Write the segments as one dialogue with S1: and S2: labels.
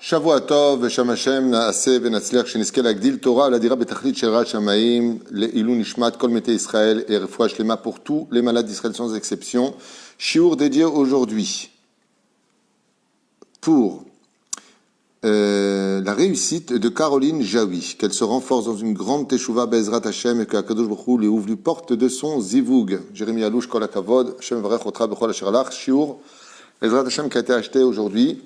S1: שבוע טוב, ושם השם נעשה ונצליח שנזכה להגדיל תורה על הדירה בתכלית של יראת שמיים לעילוי נשמת כל מתי Israël et רפואה שלמה pour tous les malades d'Israël sans exception. Shiur dédié aujourd'hui pour la réussite de Caroline Jaoui, qu'elle se renforce dans une grande teshuva Bezrat Hashem et que Akadosh Baruch Hu lui ouvre les portes de son zivug. Jérémie Alouche Kol HaKavod, Hashem Varech Otra Bechol Asher Alach, Shiur Bezrat Hashem qui a été acheté aujourd'hui.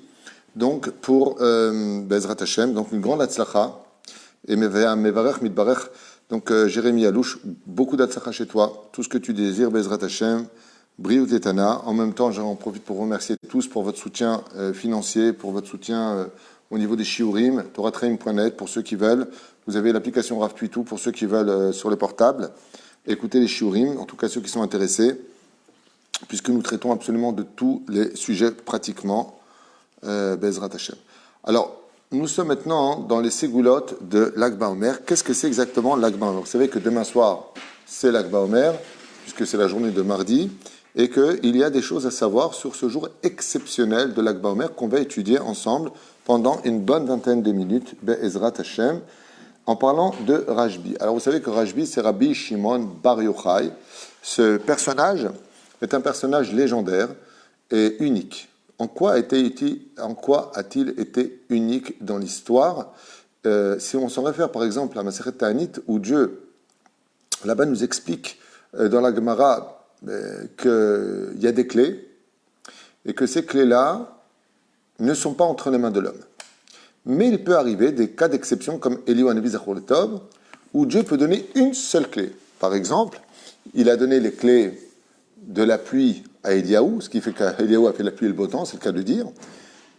S1: Donc, pour Bezrat Hashem, donc une grande Hatzlacha, et Mevarech Mitbarech, donc Jérémie Alouche, beaucoup d'Hatzlacha chez toi, tout ce que tu désires, Bezrat Hashem, Briut Etana. En même temps, j'en profite pour vous remercier tous pour votre soutien financier, pour votre soutien au niveau des Shiurim, toratraim.net, pour ceux qui veulent. Vous avez l'application Rav Twitou pour ceux qui veulent sur les portables. Écoutez les Shiurim, en tout cas ceux qui sont intéressés, puisque nous traitons absolument de tous les sujets pratiquement. Bezrat Hashem. Alors, nous sommes maintenant dans les ségoulottes de Lag BaOmer. Qu'est-ce que c'est exactement Lag BaOmer? Vous savez que demain soir, c'est Lag BaOmer, puisque c'est la journée de mardi, et qu'il y a des choses à savoir sur ce jour exceptionnel de Lag BaOmer qu'on va étudier ensemble pendant une bonne vingtaine de minutes, Bezrat Hashem, en parlant de Rashbi. Alors, vous savez que Rashbi, c'est Rabbi Shimon Bar Yochai. Ce personnage est un personnage légendaire et unique. En quoi a-t-il été unique dans l'histoire? Si on s'en réfère par exemple à Masechet Ta'anit, où Dieu, là-bas, nous explique dans la Gemara qu'il y a des clés, et que ces clés-là ne sont pas entre les mains de l'homme. Mais il peut arriver des cas d'exception, comme Eliyahu Hanavi Zachor Letov, où Dieu peut donner une seule clé. Par exemple, il a donné les clés de la pluie à Eliyahu, ce qui fait qu'Eliyahu a fait la pluie et le beau temps, c'est le cas de dire.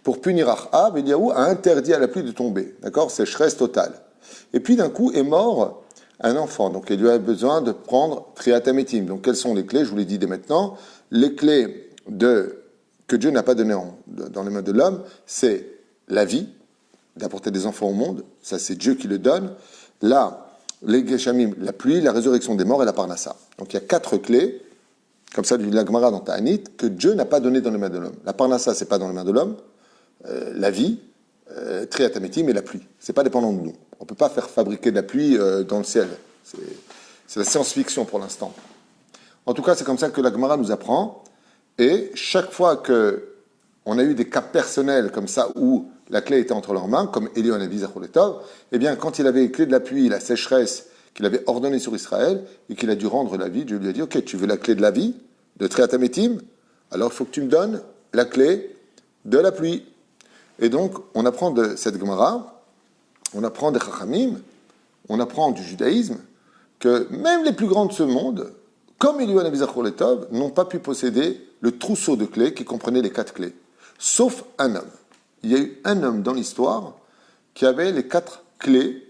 S1: Pour punir Achab, Eliyahu a interdit à la pluie de tomber. D'accord? Sécheresse totale. Et puis d'un coup est mort un enfant. Donc Eliyahu a besoin de prendre Triatametim. Donc quelles sont les clés? Je vous l'ai dit dès maintenant. Les clés que Dieu n'a pas données dans les mains de l'homme, c'est la vie, d'apporter des enfants au monde. Ça, c'est Dieu qui le donne. Là, les Geshamim, la pluie, la résurrection des morts et la Parnassa. Donc il y a 4 clés. Comme ça, la Gemara dans Ta'anit, que Dieu n'a pas donné dans les mains de l'homme. La Parnassa, c'est pas dans les mains de l'homme. La vie, Triatametim et la pluie. C'est pas dépendant de nous. On peut pas faire fabriquer de la pluie dans le ciel. C'est la science-fiction pour l'instant. En tout cas, c'est comme ça que la Gemara nous apprend. Et chaque fois que on a eu des cas personnels comme ça où la clé était entre leurs mains, comme Eliyahu Hanavi Zachor Letov, eh bien, quand il avait les clés de la pluie, la sécheresse, qu'il avait ordonné sur Israël et qu'il a dû rendre la vie, Dieu lui a dit, ok, tu veux la clé de la vie, de Triatametim, alors il faut que tu me donnes la clé de la pluie. Et donc, on apprend de cette Gemara, on apprend des Chachamim, on apprend du judaïsme, que même les plus grands de ce monde, comme Eliyahu Hanavi Zachor Letov, n'ont pas pu posséder le trousseau de clés qui comprenait les 4 clés, sauf un homme. Il y a eu un homme dans l'histoire qui avait les 4 clés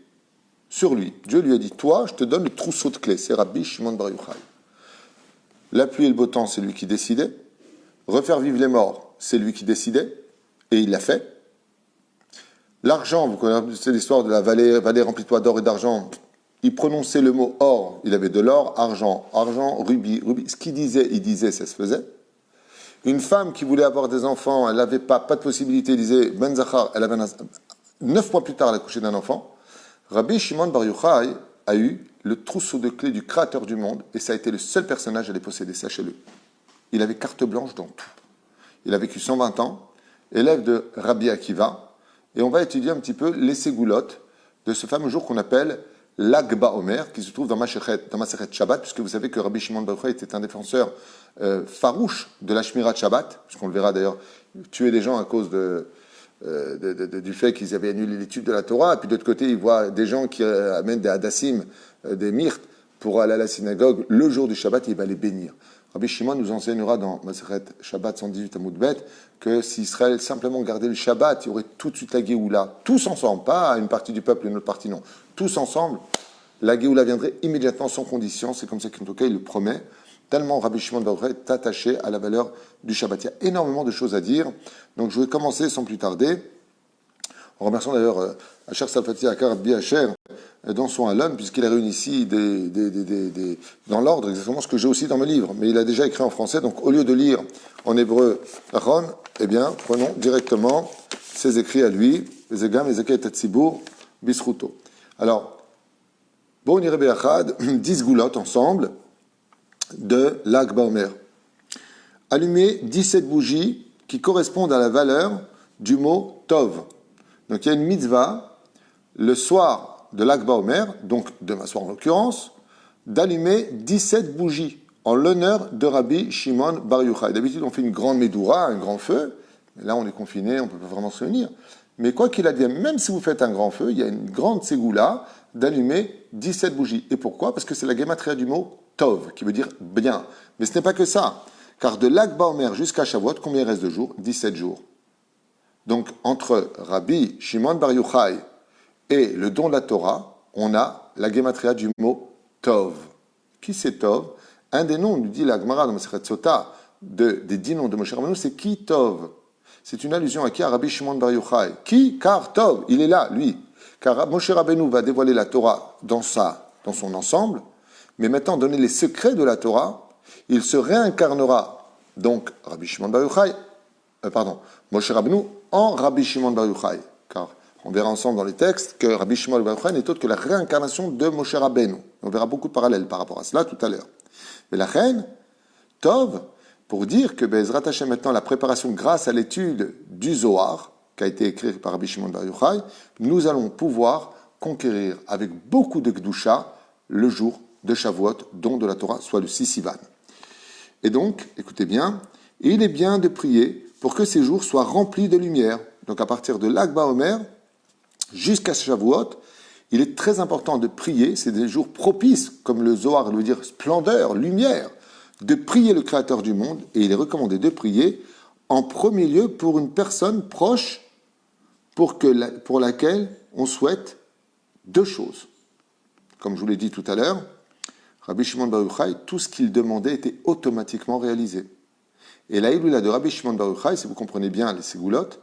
S1: sur lui. Dieu lui a dit, toi, je te donne le trousseau de clés. C'est Rabbi Shimon Bar Yochai. La pluie et le beau temps, c'est lui qui décidait. Refaire vivre les morts, c'est lui qui décidait. Et il l'a fait. L'argent, vous connaissez l'histoire de la vallée remplie-toi d'or et d'argent. Il prononçait le mot or, il avait de l'or, argent, rubis. Ce qu'il disait, il disait, ça se faisait. Une femme qui voulait avoir des enfants, elle n'avait pas de possibilité, elle disait, Ben Zachar, elle avait 9 mois plus tard, elle a couché d'un enfant. Rabbi Shimon Bar Yochai a eu le trousseau de clés du créateur du monde et ça a été le seul personnage à les posséder, sachez-le. Il avait carte blanche dans tout. Il a vécu 120 ans, élève de Rabbi Akiva, et on va étudier un petit peu les ségoulottes de ce fameux jour qu'on appelle Lag BaOmer, qui se trouve dans Masechet Shabbat, puisque vous savez que Rabbi Shimon Bar Yochai était un défenseur farouche de la Shmirat Shabbat, puisqu'on le verra d'ailleurs tuer des gens à cause du fait qu'ils avaient annulé l'étude de la Torah, et puis de l'autre côté, ils voient des gens qui amènent des hadassim, des myrtes, pour aller à la synagogue le jour du Shabbat, et il va les bénir. Rabbi Shimon nous enseignera dans Masechet Shabbat 118 Amud Bet que si Israël simplement gardait le Shabbat, il y aurait tout de suite la Géoula, tous ensemble, pas une partie du peuple et une autre partie, non, tous ensemble, la Géoula viendrait immédiatement sans condition, c'est comme ça qu'en tout cas il le promet, tellement Rabbi Shimon Bar Yochai est attaché à la valeur du Shabbat. Il y a énormément de choses à dire, donc je vais commencer sans plus tarder, en remerciant d'ailleurs Asher Safati Akar Bi Asher dans son Alon, puisqu'il a réuni ici dans l'ordre exactement ce que j'ai aussi dans mes livres, mais il a déjà écrit en français, donc au lieu de lire en hébreu Ron, eh bien prenons directement ses écrits à lui, וזגם יזכה את הציבור בזכותו. Alors, bon, on irait ביחד 10 goulottes ensemble de Lag Baomer. Allumer 17 bougies qui correspondent à la valeur du mot Tov. Donc il y a une mitzvah le soir de Lag Baomer, donc demain soir en l'occurrence, d'allumer 17 bougies en l'honneur de Rabbi Shimon Bar Yochai. D'habitude on fait une grande medoura, un grand feu, mais là on est confiné, on ne peut pas vraiment se réunir. Mais quoi qu'il advienne, même si vous faites un grand feu, il y a une grande ségoula d'allumer 17 bougies. Et pourquoi? Parce que c'est la gematria du mot Tov, qui veut dire bien. Mais ce n'est pas que ça. Car de Lag Baomer jusqu'à Shavuot, combien il reste de jours? 17 jours. Donc, entre Rabbi Shimon Bar Yochai et le don de la Torah, on a la gematria du mot Tov. Qui c'est Tov? Un des noms, nous dit la Gemara dans Masechet Sota, des 10 noms de Moshe Rabbeinu, c'est qui Tov? C'est une allusion à qui? À Rabbi Shimon Bar Yochai. Qui? Car Tov, il est là, lui. Car Moshe Rabbeinu va dévoiler la Torah dans son ensemble, mais maintenant donner les secrets de la Torah, il se réincarnera, donc Rabbi Shimon Bar Yochai, Moshe Rabbeinu en Rabbi Shimon Bar Yochai. Car on verra ensemble dans les textes que Rabbi Shimon Bar Yochai n'est autre que la réincarnation de Moshe Rabbeinu. On verra beaucoup de parallèles par rapport à cela tout à l'heure. Mais la reine, Tov, pour dire que Bezrat Hashem maintenant la préparation grâce à l'étude du Zohar, qui a été écrit par Rabbi Shimon Bar Yochai, nous allons pouvoir conquérir avec beaucoup de Gdusha le jour de Shavuot, don de la Torah, soit le 6 Sivan. Et donc, écoutez bien, il est bien de prier pour que ces jours soient remplis de lumière. Donc à partir de Lag Baomer jusqu'à Shavuot, il est très important de prier, c'est des jours propices, comme le Zohar veut dire splendeur, lumière, de prier le Créateur du monde, et il est recommandé de prier en premier lieu pour une personne proche pour laquelle on souhaite deux choses. Comme je vous l'ai dit tout à l'heure, Rabbi Shimon Bar Yochai, tout ce qu'il demandait était automatiquement réalisé. Et la Iloula de Rabbi Shimon Bar Yochai, si vous comprenez bien les ségoulottes,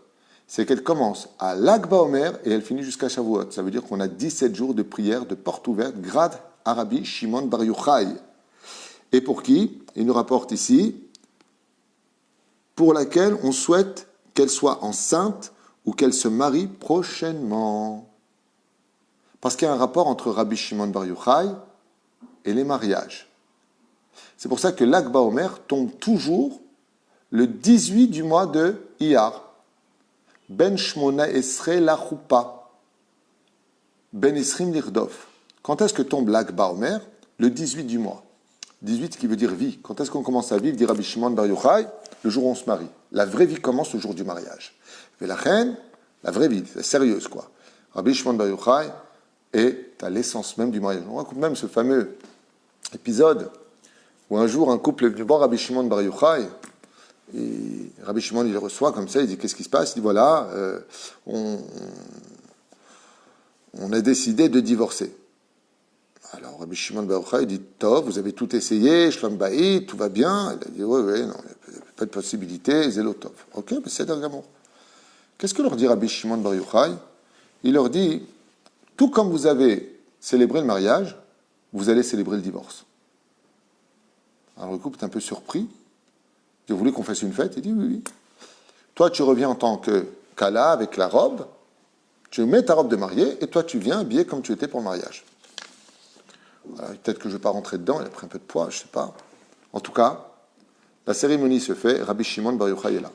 S1: c'est qu'elle commence à Lag Baomer et elle finit jusqu'à Shavuot. Ça veut dire qu'on a 17 jours de prière, de porte ouverte, grâce à Rabbi Shimon Bar Yochai. Et pour qui? Il nous rapporte ici, pour laquelle on souhaite qu'elle soit enceinte ou qu'elle se marie prochainement. Parce qu'il y a un rapport entre Rabbi Shimon Bar Yochai et les mariages. C'est pour ça que Lag Baomer tombe toujours le 18 du mois de Iyar. Ben Shmona Esre la Choupa. Ben Isrim Lirdof. Quand est-ce que tombe Lag Baomer? Le 18 du mois. 18 qui veut dire vie. Quand est-ce qu'on commence à vivre, dit Rabbi Shimon Bar Yochai? Le jour où on se marie. La vraie vie commence le jour du mariage. Mais la reine, la vraie vie, c'est sérieuse quoi. Rabbi Shimon Bar Yochai est à l'essence même du mariage. On raconte même ce fameux épisode où un jour un couple est venu voir Rabbi Shimon Bar Yochai et Rabbi Shimon il le reçoit comme ça, il dit qu'est-ce qui se passe? Il dit voilà, on a décidé de divorcer. Alors Rabbi Shimon Bar Yochai dit Tov, vous avez tout essayé, Shlom Baït, tout va bien. Il a dit oui, non, il n'y a pas de possibilité, Zélo Tov. Ok, mais c'est d'amour. Qu'est-ce que leur dit Rabbi Shimon Bar Yochai? Il leur dit tout comme vous avez célébré le mariage, vous allez célébrer le divorce. Alors le couple est un peu surpris. Vous voulez qu'on fasse une fête? Il dit oui. Toi, tu reviens en tant que Kala avec la robe, tu mets ta robe de mariée et toi, tu viens habillé comme tu étais pour le mariage. Alors, peut-être que je ne vais pas rentrer dedans, il a pris un peu de poids, je ne sais pas. En tout cas, la cérémonie se fait, Rabbi Shimon Bar Yochai est là.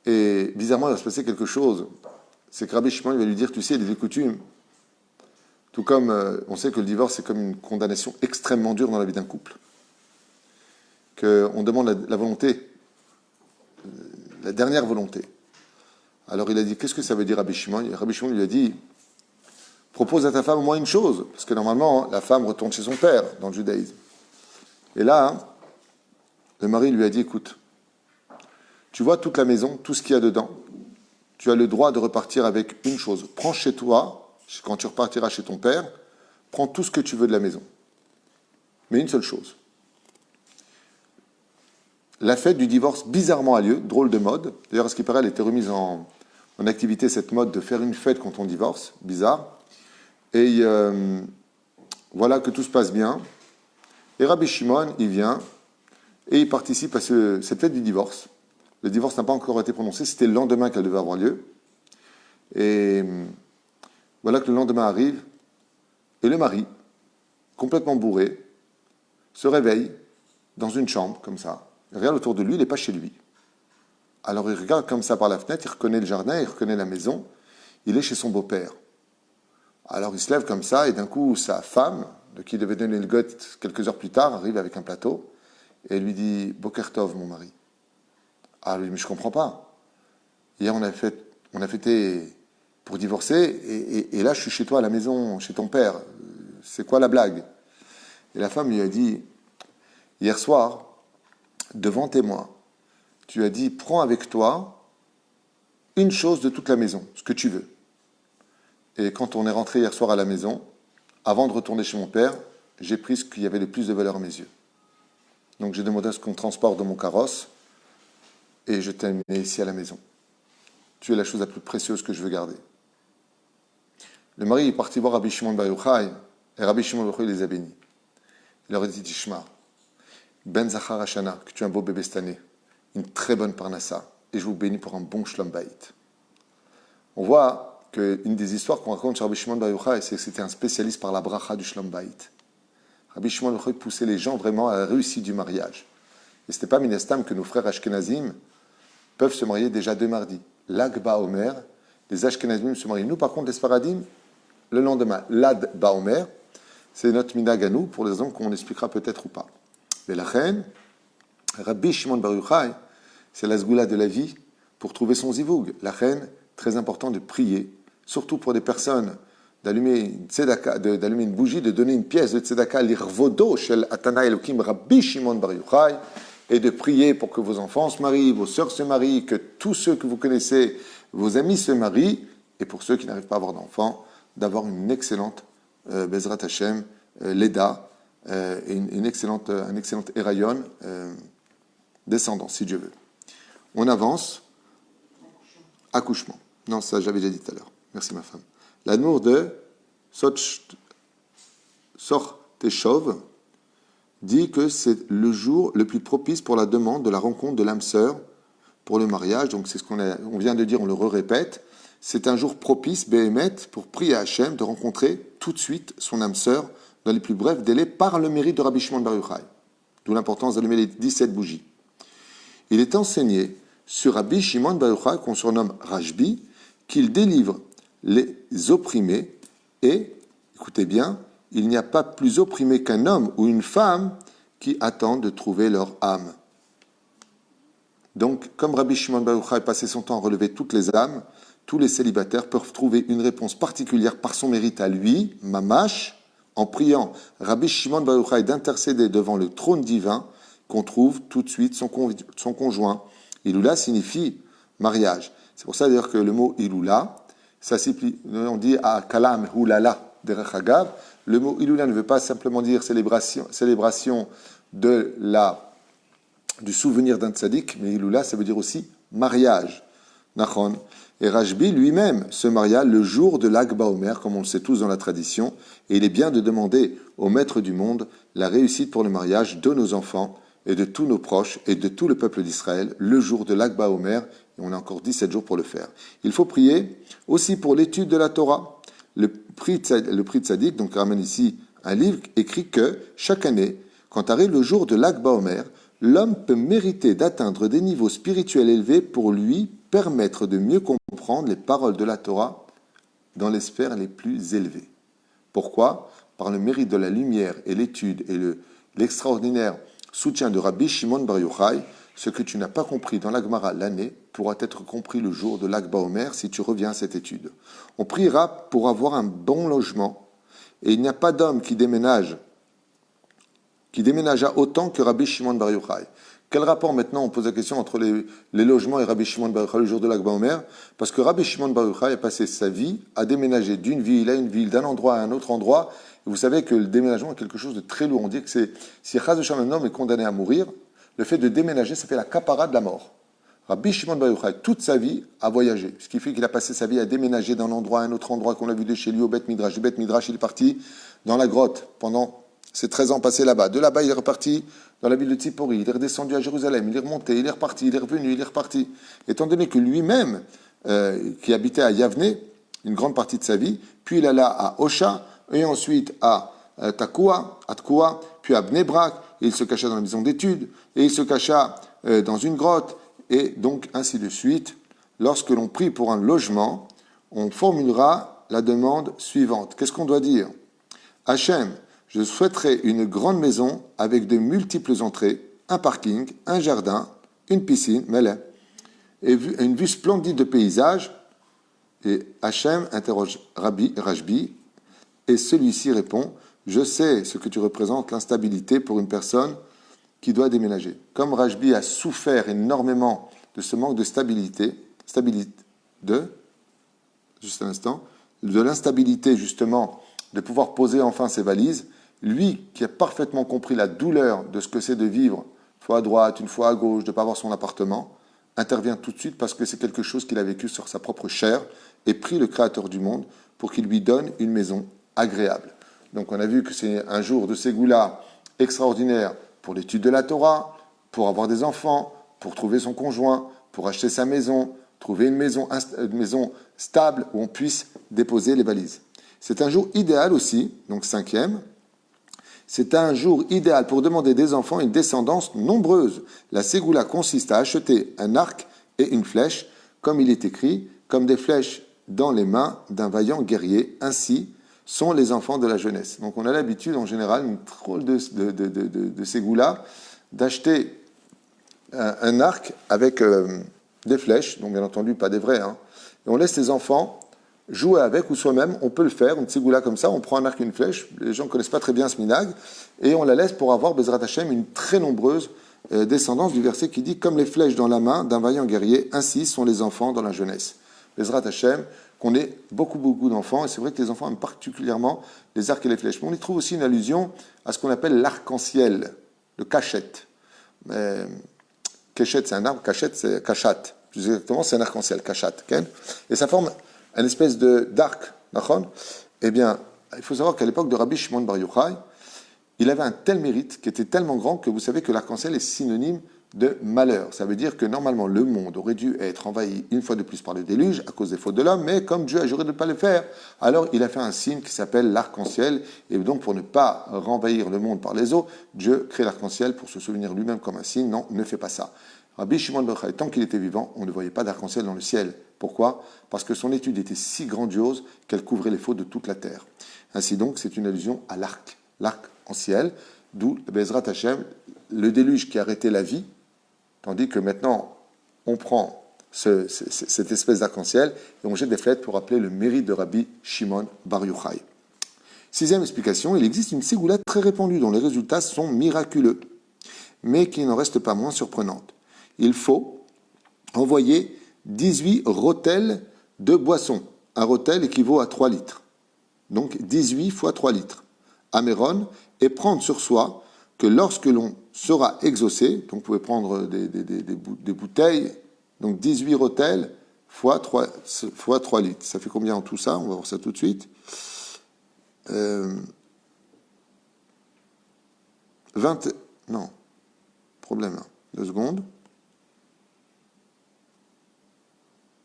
S1: Et bizarrement, il va se passer quelque chose. C'est que Rabbi Shimon il va lui dire, tu sais, il y a des coutumes. Tout comme on sait que le divorce, c'est comme une condamnation extrêmement dure dans la vie d'un couple. Qu'on demande la volonté, la dernière volonté. Alors il a dit, qu'est-ce que ça veut dire Rabbi Shimon? Rabbi Shimon lui a dit, propose à ta femme au moins une chose, parce que normalement, la femme retourne chez son père dans le judaïsme. Et là, le mari lui a dit, écoute, tu vois toute la maison, tout ce qu'il y a dedans, tu as le droit de repartir avec une chose. Prends chez toi, quand tu repartiras chez ton père, prends tout ce que tu veux de la maison. Mais une seule chose. La fête du divorce, bizarrement, a lieu, drôle de mode. D'ailleurs, à ce qui paraît, elle était remise en activité, cette mode de faire une fête quand on divorce. Bizarre. Et voilà que tout se passe bien. Et Rabbi Shimon, il vient et il participe à cette fête du divorce. Le divorce n'a pas encore été prononcé, c'était le lendemain qu'elle devait avoir lieu. Et voilà que le lendemain arrive, et le mari, complètement bourré, se réveille dans une chambre, comme ça. Il regarde autour de lui, il n'est pas chez lui. Alors il regarde comme ça par la fenêtre, il reconnaît le jardin, il reconnaît la maison, il est chez son beau-père. Alors il se lève comme ça, et d'un coup, sa femme, de qui il devait donner le goût quelques heures plus tard, arrive avec un plateau, et lui dit « Boker Tov, mon mari ». Ah, lui, mais je ne comprends pas. Hier, on a fêté pour divorcer, et là, je suis chez toi à la maison, chez ton père. C'est quoi la blague? Et la femme lui a dit, hier soir, devant témoin, tu as dit, prends avec toi une chose de toute la maison, ce que tu veux. Et quand on est rentré hier soir à la maison, avant de retourner chez mon père, j'ai pris ce qui avait le plus de valeur à mes yeux. Donc j'ai demandé à ce qu'on me transporte dans mon carrosse, et je t'ai amené ici à la maison. Tu es la chose la plus précieuse que je veux garder. Le mari est parti voir Rabbi Shimon Bar Yochai, et Rabbi Shimon Bar Yochai les a bénis. Il leur a dit, Tishma, Ben Zachar Hashana, que tu es un beau bébé cette année, une très bonne parnassa, et je vous bénis pour un bon Shlom Bayit. On voit qu'une des histoires qu'on raconte sur Rabbi Shimon Bar Yochai, c'est que c'était un spécialiste par la bracha du Shlom Bayit. Rabbi Shimon Bar Yochai poussait les gens vraiment à la réussite du mariage. Et ce n'était pas Minestam que nos frères Ashkenazim peuvent se marier déjà dès mardi. L'Ag Baomer, les Ashkenazim se marient. Nous, par contre, les Sfaradim, le lendemain. L'Ad Baomer, c'est notre minhag à nous, pour les raisons qu'on expliquera peut-être ou pas. Mais la reine, Rabbi Shimon Bar Yochai, c'est la sgoula de la vie pour trouver son zivoug. La reine, très important de prier, surtout pour des personnes, d'allumer une tzedaka, d'allumer une bougie, de donner une pièce de tzedaka, l'irvodo shel Atana Elokim Rabbi Shimon Bar Yochai, et de prier pour que vos enfants se marient, vos sœurs se marient, que tous ceux que vous connaissez, vos amis se marient, et pour ceux qui n'arrivent pas à avoir d'enfants, d'avoir une excellente Bezrat Hashem, Leda, et un excellent Erayon, descendant, si Dieu veut. On avance. Accouchement. Non, ça j'avais déjà dit tout à l'heure. Merci ma femme. L'amour de Sor Teshov dit que c'est le jour le plus propice pour la demande de la rencontre de l'âme sœur pour le mariage. Donc c'est ce on vient de dire, on le répète. C'est un jour propice, Béhémet, pour prier à Hachem de rencontrer tout de suite son âme sœur dans les plus brefs délais par le mérite de Rabbi Shimon Bar Yochai. D'où l'importance d'allumer les 17 bougies. Il est enseigné sur Rabbi Shimon Bar Yochai, qu'on surnomme Rashbi, qu'il délivre les opprimés et, écoutez bien, il n'y a pas plus opprimé qu'un homme ou une femme qui attendent de trouver leur âme. Donc, comme Rabbi Shimon Bar Yochai passait son temps à relever toutes les âmes, tous les célibataires peuvent trouver une réponse particulière par son mérite à lui, Mamash, en priant Rabbi Shimon Bar Yochai d'intercéder devant le trône divin, qu'on trouve tout de suite son conjoint. Iloula signifie mariage. C'est pour ça d'ailleurs que le mot Iloula, ça signifie, on dit à Kalam Hulala derech Hagav, le mot Iloula ne veut pas simplement dire célébration du souvenir d'un tzaddik, mais Iloula, ça veut dire aussi mariage. Nachon. Et Rashbi lui-même se maria le jour de l'Ag Baomer, comme on le sait tous dans la tradition, et il est bien de demander au maître du monde la réussite pour le mariage de nos enfants et de tous nos proches et de tout le peuple d'Israël le jour de l'Ag Baomer, et on a encore 17 jours pour le faire. Il faut prier aussi pour l'étude de la Torah. Le prix de Tzaddik, donc ramène ici un livre, écrit que chaque année, quand arrive le jour de l'Ag Baomer, l'homme peut mériter d'atteindre des niveaux spirituels élevés pour lui permettre de mieux comprendre les paroles de la Torah dans les sphères les plus élevées. Pourquoi? Par le mérite de la lumière et l'étude et l'extraordinaire soutien de Rabbi Shimon Bar Yochai, ce que tu n'as pas compris dans la Gemara l'année pourra être compris le jour de l'Ag Baomer si tu reviens à cette étude. On priera pour avoir un bon logement, et il n'y a pas d'homme qui déménagea autant que Rabbi Shimon Bar Yochai. Quel rapport maintenant, on pose la question, entre les logements et Rabbi Shimon Bar Yochai le jour de l'Ag Baomer? Parce que Rabbi Shimon Bar Yochai a passé sa vie à déménager d'une ville à une ville, d'un endroit à un autre endroit. Et vous savez que le déménagement est quelque chose de très lourd. On dit que si Chaz V'Shalom un homme est condamné à mourir, le fait de déménager, ça fait la capara de la mort. Rabbi Shimon Bar Yochai, toute sa vie, a voyagé. Ce qui fait qu'il a passé sa vie à déménager d'un endroit à un autre endroit, qu'on l'a vu de chez lui au Beth Midrash. Du Beth Midrash, il est parti dans la grotte pendant C'est 13 ans passés là-bas. De là-bas, il est reparti dans la ville de Tzipori. Il est redescendu à Jérusalem. Il est remonté, il est reparti, il est revenu, il est reparti. Étant donné que lui-même, qui habitait à Yavne, une grande partie de sa vie, puis il alla à Osha, et ensuite à Tekoa, puis à Bnei Brak, et il se cacha dans la maison d'études, et il se cacha dans une grotte, et donc ainsi de suite. Lorsque l'on prie pour un logement, on formulera la demande suivante. Qu'est-ce qu'on doit dire? Hachem, je souhaiterais une grande maison avec de multiples entrées, un parking, un jardin, une piscine, et une vue splendide de paysage. Et Hachem interroge Rashbi, et celui-ci répond, je sais ce que tu représentes, l'instabilité pour une personne qui doit déménager. Comme Rashbi a souffert énormément de ce manque de juste un instant, de l'instabilité justement de pouvoir poser enfin ses valises, lui qui a parfaitement compris la douleur de ce que c'est de vivre une fois à droite, une fois à gauche, de ne pas avoir son appartement, intervient tout de suite parce que c'est quelque chose qu'il a vécu sur sa propre chair et prie le Créateur du monde pour qu'il lui donne une maison agréable. Donc on a vu que c'est un jour de Ségoula extraordinaire pour l'étude de la Torah, pour avoir des enfants, pour trouver son conjoint, pour acheter sa maison, trouver une maison stable où on puisse déposer les valises. C'est un jour idéal aussi, donc 5e. C'est un jour idéal pour demander des enfants une descendance nombreuse. La Ségoula consiste à acheter un arc et une flèche, comme il est écrit, comme des flèches dans les mains d'un vaillant guerrier. Ainsi sont les enfants de la jeunesse. Donc on a l'habitude, en général, une drôle de Ségoula, d'acheter un arc avec des flèches, donc bien entendu pas des vrais, et on laisse les enfants jouer avec, ou soi-même, on peut le faire, une Ségoula comme ça, on prend un arc et une flèche, les gens ne connaissent pas très bien ce minag, et on la laisse pour avoir, Bezrat Hashem, une très nombreuse descendance du verset qui dit « Comme les flèches dans la main d'un vaillant guerrier, ainsi sont les enfants dans la jeunesse ». Bezrat Hashem, qu'on ait beaucoup d'enfants, et c'est vrai que les enfants aiment particulièrement les arcs et les flèches. Mais on y trouve aussi une allusion à ce qu'on appelle l'arc-en-ciel, le cachette. Cachette, c'est un arbre, cachette, c'est cachat. Plus exactement, c'est un arc-en-ciel, cachat. Okay? Et ça forme une espèce d'arc. Eh bien, il faut savoir qu'à l'époque de Rabbi Shimon Bar Yochai, il avait un tel mérite qui était tellement grand que vous savez que l'arc-en-ciel est synonyme de malheur. Ça veut dire que normalement le monde aurait dû être envahi une fois de plus par le déluge à cause des fautes de l'homme, mais comme Dieu a juré de ne pas le faire, alors il a fait un signe qui s'appelle l'arc-en-ciel, et donc pour ne pas renvahir le monde par les eaux, Dieu crée l'arc-en-ciel pour se souvenir lui-même comme un signe. Non, ne fais pas ça. Rabbi Shimon Bar Yochai, tant qu'il était vivant, on ne voyait pas d'arc-en-ciel dans le ciel. Pourquoi? Parce que son étude était si grandiose qu'elle couvrait les fautes de toute la terre. Ainsi donc, c'est une allusion à l'arc-en-ciel, d'où Bezrat Hashem, le déluge qui arrêtait la vie, tandis que maintenant, on prend cette espèce d'arc-en-ciel et on jette des flèches pour rappeler le mérite de Rabbi Shimon Bar Yochai. 6e explication, il existe une ségoula très répandue dont les résultats sont miraculeux, mais qui n'en reste pas moins surprenante. Il faut envoyer 18 rotelles de boissons. Un rotel équivaut à 3 litres. Donc 18 fois 3 litres. À Méron, et prendre sur soi que lorsque l'on sera exaucé, donc vous pouvez prendre des bouteilles, donc 18 rotelles fois 3 litres. Ça fait combien en tout ça? On va voir ça tout de suite. 20... Non. Problème. 2 secondes.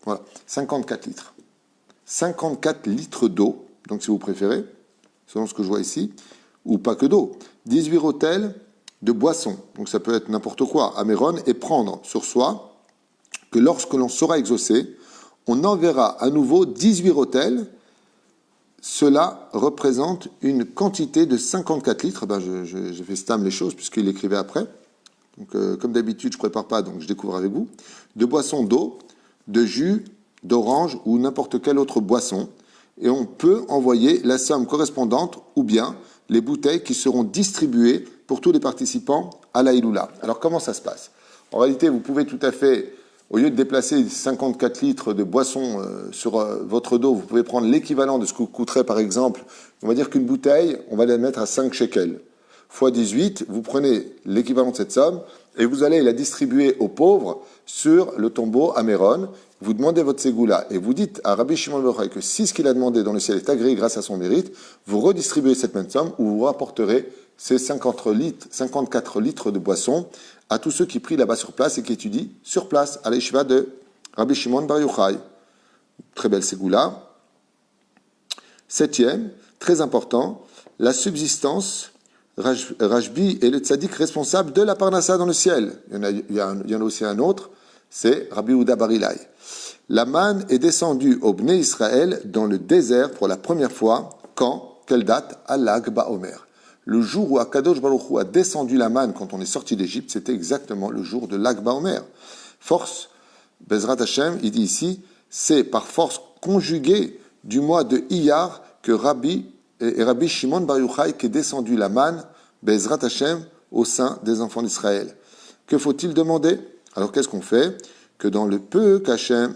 S1: Voilà. 54 litres. 54 litres d'eau, donc si vous préférez, selon ce que je vois ici, ou pas que d'eau. 18 rotelles de boissons, donc ça peut être n'importe quoi, à Méron, et prendre sur soi que lorsque l'on sera exaucé, on enverra à nouveau 18 rotelles. Cela représente une quantité de 54 litres. J'ai fait stam les choses puisqu'il l'écrivait après. Donc, comme d'habitude, je ne prépare pas, donc je découvre avec vous. De boissons d'eau, de jus, d'orange ou n'importe quelle autre boisson. Et on peut envoyer la somme correspondante ou bien les bouteilles qui seront distribuées pour tous les participants à la Iloula. Alors, comment ça se passe? En réalité, vous pouvez tout à fait, au lieu de déplacer 54 litres de boisson sur votre dos, vous pouvez prendre l'équivalent de ce que coûterait, par exemple, on va dire qu'une bouteille, on va la mettre à 5 shekels. Fois 18, vous prenez l'équivalent de cette somme et vous allez la distribuer aux pauvres sur le tombeau à Méron. Vous demandez votre ségoula et vous dites à Rabbi Shimon Bar Yochai que si ce qu'il a demandé dans le ciel est agréé grâce à son mérite, vous redistribuez cette même somme ou vous rapporterez c'est 54 litres de boisson à tous ceux qui prient là-bas sur place et qui étudient sur place, à l'Yeshiva de Rabbi Shimon Bar Yochai. Très belle ségoula. Septième, très important, la subsistance. Rajbi est le tzaddik responsable de la parnassa dans le ciel. Il y en a aussi un autre, c'est Rabbi Yehuda Bar Ilai. La manne est descendue au Bnei Israël dans le désert pour la première fois. Quand? Quelle date? À Lag Baomer. Le jour où Akadosh Baruch Hu a descendu la manne quand on est sorti d'Égypte, c'était exactement le jour de Lag Baomer. Force, Bezrat Hashem, il dit ici, c'est par force conjuguée du mois de Iyar que Rabbi Shimon Bar Yochai qu'est descendu la manne, Bezrat Hashem, au sein des enfants d'Israël. Que faut-il demander? Alors qu'est-ce qu'on fait? Que dans le peu qu'Hachem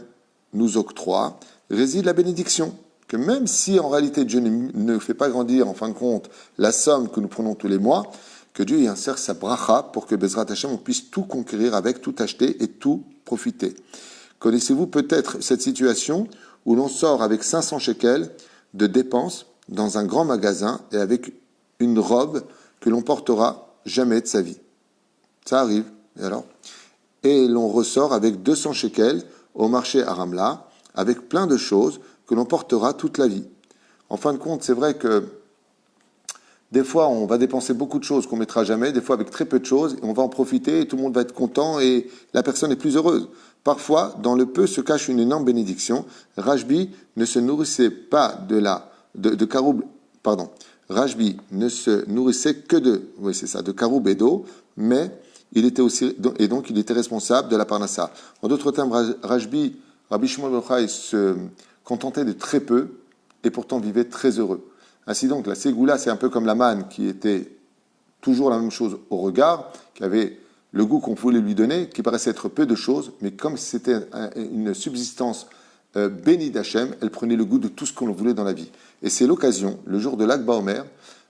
S1: nous octroie, réside la bénédiction. Que même si en réalité Dieu ne fait pas grandir en fin de compte la somme que nous prenons tous les mois, que Dieu y insère sa bracha pour que Bezrat Hashem on puisse tout conquérir avec, tout acheter et tout profiter. Connaissez-vous peut-être cette situation où l'on sort avec 500 shekels de dépenses dans un grand magasin et avec une robe que l'on portera jamais de sa vie? Ça arrive, et alors? Et l'on ressort avec 200 shekels au marché à Ramla avec plein de choses que l'on portera toute la vie. En fin de compte, c'est vrai que des fois, on va dépenser beaucoup de choses qu'on ne mettra jamais, des fois avec très peu de choses, et on va en profiter, et tout le monde va être content, et la personne est plus heureuse. Parfois, dans le peu se cache une énorme bénédiction. Rajbi ne se nourrissait pas de caroub, pardon. Rajbi ne se nourrissait que de caroub et d'eau, mais il était aussi, et donc il était responsable de la parnassa. En d'autres termes, Rabbi Shimon Bar Yochai se contentait de très peu, et pourtant vivait très heureux. Ainsi donc, la ségoula, c'est un peu comme la manne qui était toujours la même chose au regard, qui avait le goût qu'on voulait lui donner, qui paraissait être peu de choses, mais comme c'était une subsistance bénie d'Hachem, elle prenait le goût de tout ce qu'on voulait dans la vie. Et c'est l'occasion, le jour de Lag Baomer,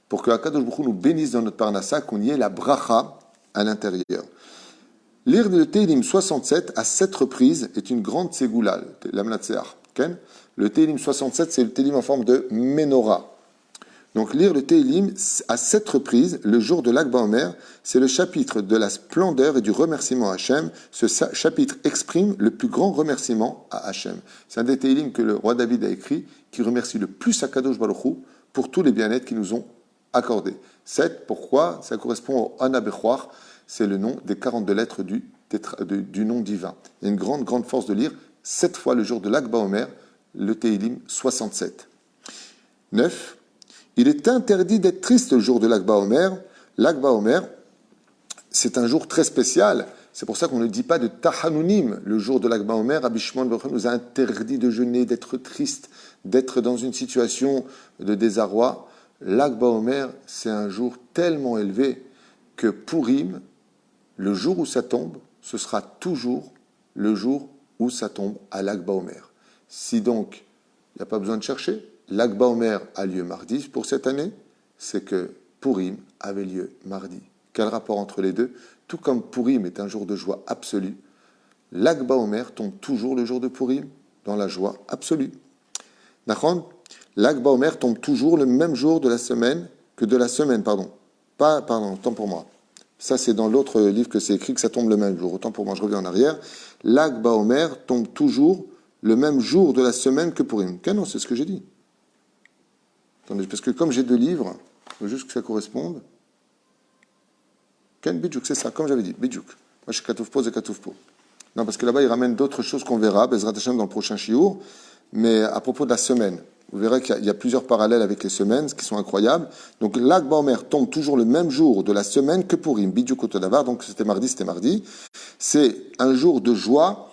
S1: pour que Akadosh Baruch Hu nous bénisse dans notre parnassa, qu'on y ait la bracha à l'intérieur. Lire le Tehillim 67 à 7 reprises est une grande ségoula, l'Amnatseach. Le Tehillim 67, c'est le Tehillim en forme de menorah. Donc lire le Tehillim à 7 reprises, le jour de Lag Baomer, c'est le chapitre de la splendeur et du remerciement à Hachem. Ce chapitre exprime le plus grand remerciement à Hachem. C'est un des Tehillim que le roi David a écrit, qui remercie le plus Akadosh Baruch Hu pour tous les bien-être qu'ils nous ont accordés. 7, pourquoi? Ça correspond au Ana Bechouach, c'est le nom des 42 lettres du nom divin. Il y a une grande force de lire 7 fois le jour de Lag Baomer, le Tehillim 67. 9. Il est interdit d'être triste le jour de Lag Baomer. Lag Baomer, c'est un jour très spécial. C'est pour ça qu'on ne dit pas de Tahanunim le jour de Lag Baomer. Rabbi Shimon Bar Yochai nous a interdit de jeûner, d'être triste, d'être dans une situation de désarroi. Lag Baomer, c'est un jour tellement élevé que Purim, le jour où ça tombe, ce sera toujours le jour où ça tombe à Lag Baomer. Si donc, il n'y a pas besoin de chercher, Lag Baomer a lieu mardi pour cette année, c'est que Purim avait lieu mardi. Quel rapport entre les deux? Tout comme Purim est un jour de joie absolue, Lag Baomer tombe toujours le jour de Purim dans la joie absolue. Nachon, Lag Baomer tombe toujours le même jour de la semaine que de la semaine, autant pour moi. Ça, c'est dans l'autre livre que c'est écrit que ça tombe le même jour. Autant pour moi, je reviens en arrière. Lag Baomer tombe toujours le même jour de la semaine que Purim. Non, c'est ce que j'ai dit. Attendez, parce que comme j'ai 2 livres, il faut juste que ça corresponde. Ken Bidjouk, c'est ça, comme j'avais dit, Bidjouk. Moi, je suis Katoufpo, c'est Katoufpo. Non, parce que là-bas, il ramène d'autres choses qu'on verra, Bezrat Hashem, dans le prochain shiur. Mais à propos de la semaine, vous verrez qu'il y a plusieurs parallèles avec les semaines, ce qui sont incroyables. Donc, Lag Baomer tombe toujours le même jour de la semaine que Purim. Bidjouk Otodavar, donc c'était mardi. C'est un jour de joie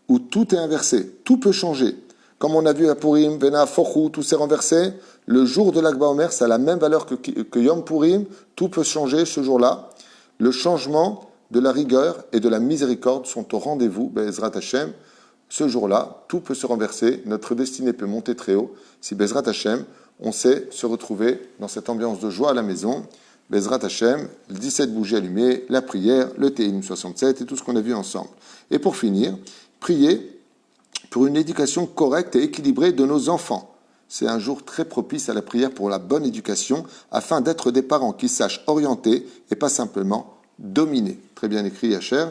S1: où tout est inversé, tout peut changer. Comme on a vu à Purim, Vena, Fochou, tout s'est renversé. Le jour de Lag Baomer, ça a la même valeur que Yom Purim. Tout peut changer ce jour-là. Le changement de la rigueur et de la miséricorde sont au rendez-vous, Bezrat Hashem. Ce jour-là, tout peut se renverser. Notre destinée peut monter très haut. Si Bezrat Hashem, on sait se retrouver dans cette ambiance de joie à la maison. Bezrat Hashem, 17 bougies allumées, la prière, le Tehillim 67 et tout ce qu'on a vu ensemble. Et pour finir, prier pour une éducation correcte et équilibrée de nos enfants. c'est un jour très propice à la prière pour la bonne éducation, afin d'être des parents qui sachent orienter et pas simplement dominer. Très bien écrit, Hacher.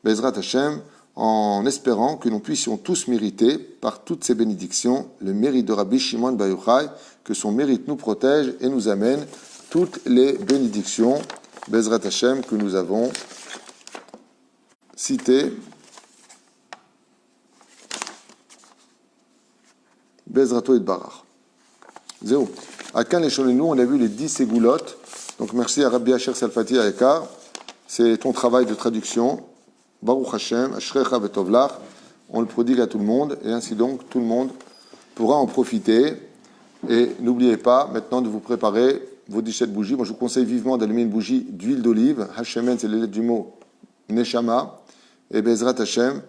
S1: Bezrat Hashem, en espérant que nous puissions tous mériter, par toutes ces bénédictions, le mérite de Rabbi Shimon Bar Yochai, que son mérite nous protège et nous amène toutes les bénédictions, Bezrat Hashem, que nous avons citées. Bezrato et Barach. Zéro. À Cannes et nous, on a vu les 10 ségoulottes. Donc merci à Rabbi Asher Salfati Ayakar. C'est ton travail de traduction. Baruch Hashem, Ashrecha Betovlach. On le prodigue à tout le monde. Et ainsi donc, tout le monde pourra en profiter. Et n'oubliez pas maintenant de vous préparer vos 17 bougies. Moi, je vous conseille vivement d'allumer une bougie d'huile d'olive. Hashemen, c'est les lettres du mot Neshama. Et Bezrat Hashem.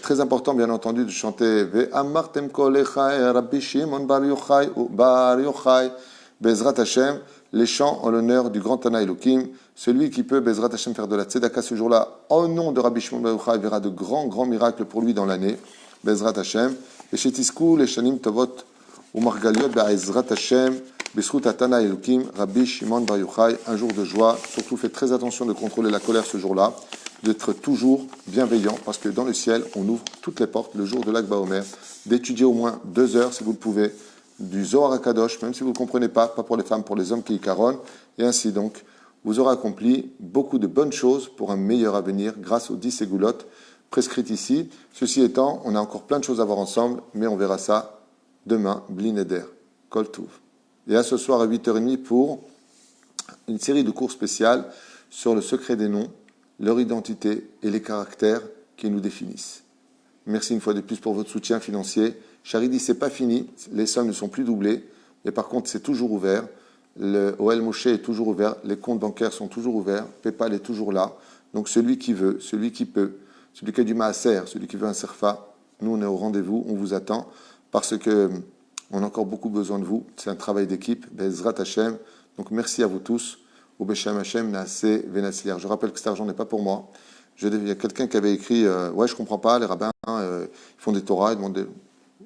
S1: Très important, bien entendu, de chanter Ve'amartem kol echai, Rabbi Shimon Bar Yochai, Bezrat Hashem, les chants en l'honneur du grand Tana Elohim. Celui qui peut, Bezrat Hashem, faire de la tzedaka ce jour-là, au nom de Rabbi Shimon Bar Yochai, verra de grands miracles pour lui dans l'année. Bezrat Hashem. Et chez Tiskou, les Shanim Tovot, ou Margaliot, Bezrat Hashem, Besrut Tana Elohim, Rabbi Shimon Bar Yochai, un jour de joie. Surtout, faites très attention de contrôler la colère ce jour-là, d'être toujours bienveillant, parce que dans le ciel, on ouvre toutes les portes le jour de l'Akba Omer, d'étudier au moins 2 heures, si vous le pouvez, du Zohar HaKadosh, même si vous ne le comprenez pas pour les femmes, pour les hommes qui y caronnent, et ainsi donc, vous aurez accompli beaucoup de bonnes choses pour un meilleur avenir grâce aux 10 ségoulottes prescrites ici. Ceci étant, on a encore plein de choses à voir ensemble, mais on verra ça demain, Bli Neder, Kol Tuv. Et à ce soir à 8h30 pour une série de cours spéciales sur le secret des noms, leur identité et les caractères qui nous définissent. Merci une fois de plus pour votre soutien financier. Charity, c'est pas fini, les sommes ne sont plus doublées, mais par contre, c'est toujours ouvert. Le OL Moshe est toujours ouvert, les comptes bancaires sont toujours ouverts, PayPal est toujours là. Donc celui qui veut, celui qui peut, celui qui a du maaser, celui qui veut un serfa, nous on est au rendez-vous, on vous attend, parce que on a encore beaucoup besoin de vous. C'est un travail d'équipe, Bezrat Hashem. Donc merci à vous tous. Je rappelle que cet argent n'est pas pour moi. Il y a quelqu'un qui avait écrit ouais, je comprends pas, les rabbins ils font des Torahs, ils demandent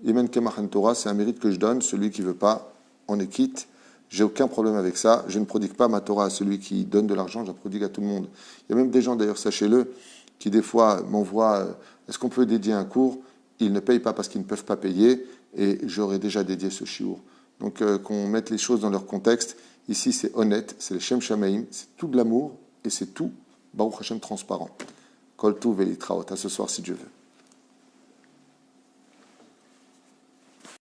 S1: Yemen Kemachan Torah, c'est un mérite que je donne. Celui qui veut pas, on est quitte. J'ai aucun problème avec ça. Je ne prodigue pas ma Torah à celui qui donne de l'argent, je la prodigue à tout le monde. Il y a même des gens, d'ailleurs, sachez-le, qui des fois m'envoient est-ce qu'on peut dédier un cours? Ils ne payent pas parce qu'ils ne peuvent pas payer, et j'aurais déjà dédié ce shiur. Donc qu'on mette les choses dans leur contexte. Ici, c'est honnête, c'est le Shem Shamaim, c'est tout de l'amour et c'est tout, Baruch Hashem, transparent. Kol Tuv Velitraot, à ce soir si Dieu veut.